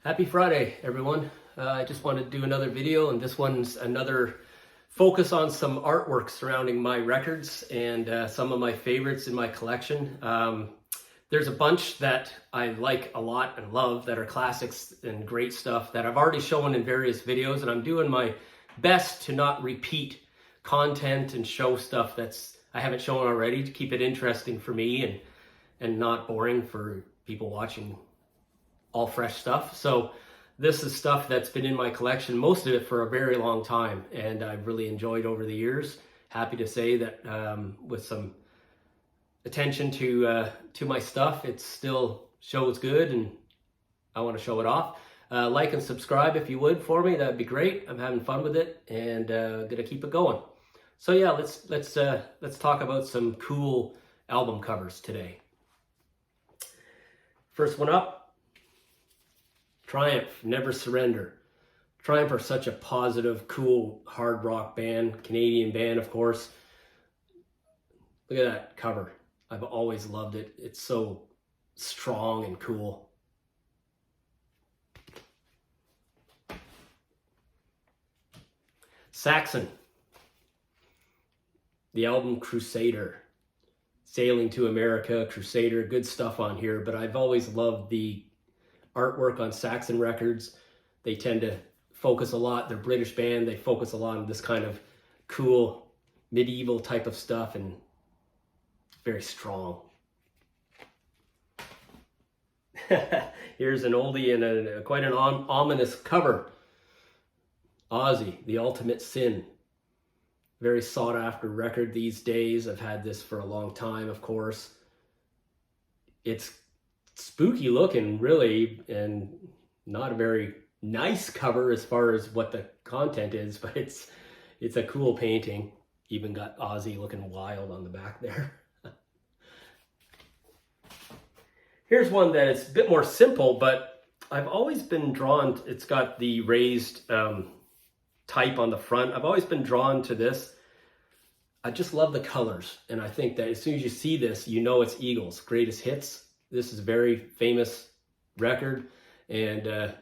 Happy Friday, everyone. I just wanted to do another video, and this one's another focus on some artwork surrounding my records and some of my favorites in my collection. There's a bunch that I like a lot and love that are classics and great stuff that I've already shown in various videos, and I'm doing my best to not repeat content and show stuff I haven't shown already, to keep it interesting for me and not boring for people watching all fresh stuff. So this is stuff that's been in my collection, most of it for a very long time, and I've really enjoyed over the years. Happy to say that with some attention to my stuff, it still shows good, and I want to show it off. Like and subscribe if you would for me. That'd be great. I'm having fun with it, and gonna keep it going. So yeah, let's talk about some cool album covers today. First one up. Triumph, Never Surrender. Triumph are such a positive, cool, hard rock band, Canadian band, of course. Look at that cover. I've always loved it. It's so strong and cool. Saxon. The album Crusader. Sailing to America, Crusader, good stuff on here, but I've always loved the artwork on Saxon records. They tend to focus a lot, they're a British band, they focus a lot on this kind of cool medieval type of stuff, and very strong. Here's an oldie and quite an ominous cover. Ozzy, The Ultimate Sin. Very sought after record these days. I've had this for a long time, of course. It's spooky looking, really, and not a very nice cover as far as what the content is, but it's a cool painting. Even got Ozzy looking wild on the back there. Here's one that is a bit more simple, but I've always been drawn. It's got the raised type on the front. I've always been drawn to this. I just love the colors, and I think that as soon as you see this, you know it's Eagles' Greatest Hits. This is a very famous record, and I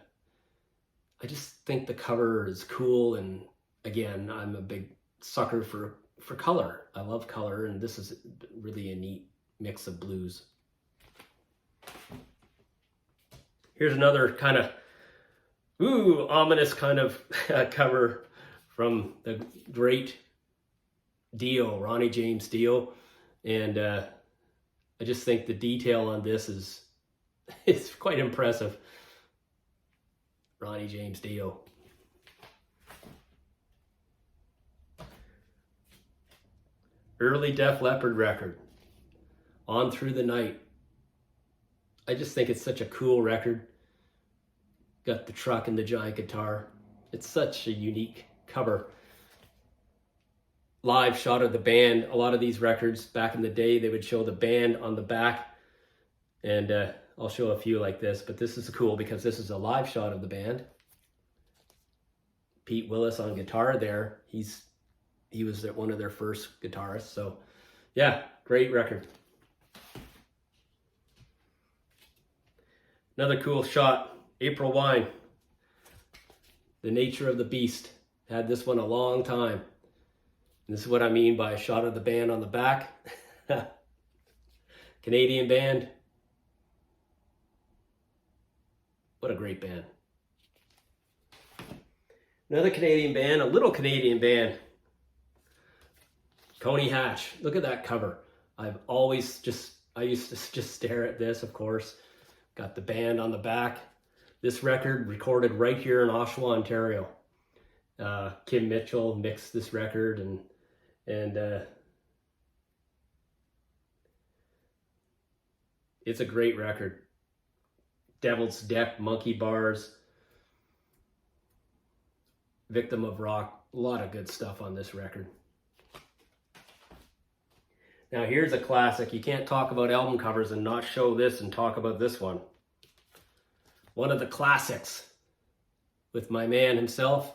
just think the cover is cool, and again, I'm a big sucker for color. I love color, and this is really a neat mix of blues. Here's another kind of ominous kind of cover from the great Dio, Ronnie James Dio, and I just think the detail on this is quite impressive. Ronnie James Dio. Early Def Leppard record, On Through the Night. I just think it's such a cool record. Got the truck and the giant guitar. It's such a unique cover. Live shot of the band. A lot of these records back in the day, they would show the band on the back, and I'll show a few like this, but this is cool because this is a live shot of the band. Pete Willis on guitar there. He was one of their first guitarists. So yeah, great record. Another cool shot, April Wine. The Nature of the Beast. Had this one a long time. And this is what I mean by a shot of the band on the back. Canadian band. What a great band. Another Canadian band, a little Canadian band. Coney Hatch. Look at that cover. I used to just stare at this, of course. Got the band on the back. This record recorded right here in Oshawa, Ontario. Kim Mitchell mixed this record, and it's a great record. Devil's Deck, Monkey Bars, Victim of Rock, a lot of good stuff on this record. Now here's a classic. You can't talk about album covers and not show this and talk about this one. One of the classics with my man himself,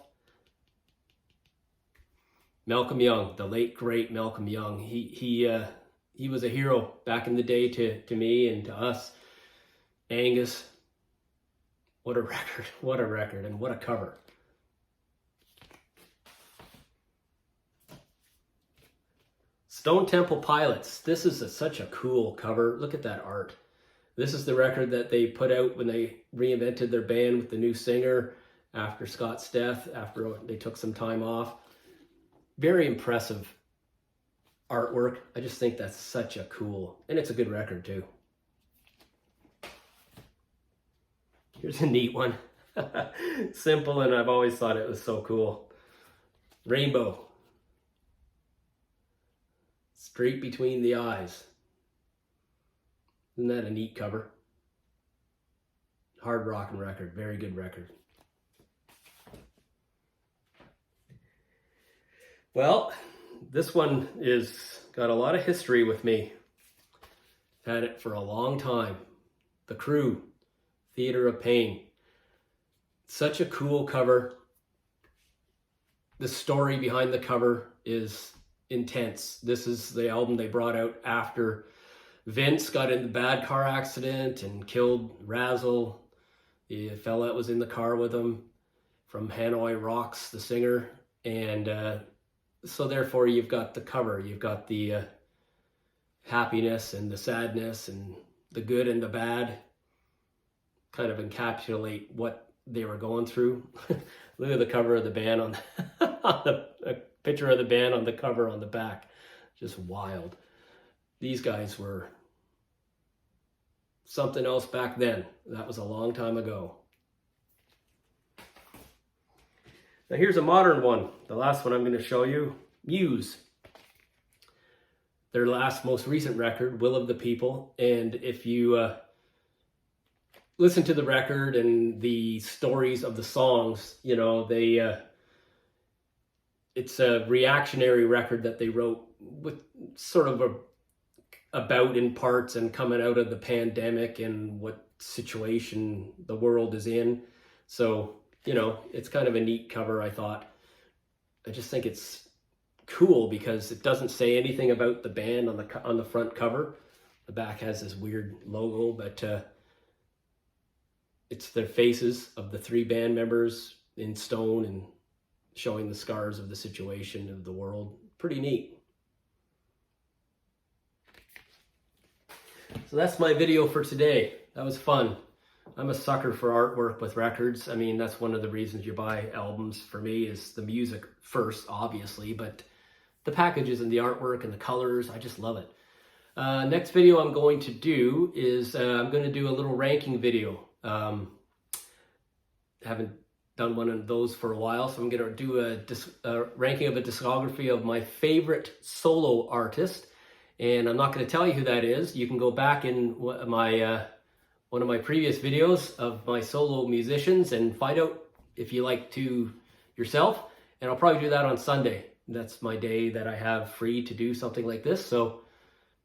Malcolm Young, the late great Malcolm Young. He was a hero back in the day to me and to us. Angus, What a record. What a record, and what a cover. Stone Temple Pilots. This is such a cool cover. Look at that art. This is the record that they put out when they reinvented their band with the new singer after Scott's death, after they took some time off. Very impressive artwork. I just think that's such a cool, and it's a good record too. Here's a neat one. Simple, and I've always thought it was so cool. Rainbow. Straight between the eyes. Isn't that a neat cover? Hard rockin' record. Very good record. Well, this one is got a lot of history with me. Had it for a long time. The Crew, Theater of Pain. Such a cool cover. The story behind the cover is intense. This is the album they brought out after Vince got in the bad car accident and killed Razzle, the fella that was in the car with him from Hanoi Rocks, the singer. And so therefore you've got the cover, you've got the happiness and the sadness and the good and the bad, kind of encapsulate what they were going through. Look at the cover of the band on the picture of the band on the cover on the back. Just wild. These guys were something else back then. That was a long time ago. Now here's a modern one. The last one I'm going to show you. Muse. Their last, most recent record, Will of the People. And if you listen to the record and the stories of the songs, you know, it's a reactionary record that they wrote with sort of about in parts and coming out of the pandemic and what situation the world is in. So, you know, it's kind of a neat cover, I thought. I just think it's cool because it doesn't say anything about the band on the front cover. The back has this weird logo, but it's the faces of the three band members in stone and showing the scars of the situation of the world. Pretty neat. So that's my video for today. That was fun. I'm a sucker for artwork with records. I mean, that's one of the reasons you buy albums for me, is the music first, obviously, but the packages and the artwork and the colors, I just love it. Next video I'm going to do is I'm going to do a little ranking video. Haven't done one of those for a while, so I'm going to do a ranking of a discography of my favorite solo artist. And I'm not going to tell you who that is. You can go back in my one of my previous videos of my solo musicians and find out if you like to yourself. And I'll probably do that on Sunday. That's my day that I have free to do something like this. So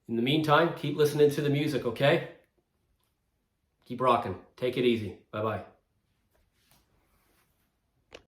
in the meantime, keep listening to the music, okay? Keep rocking. Take it easy. Bye-bye.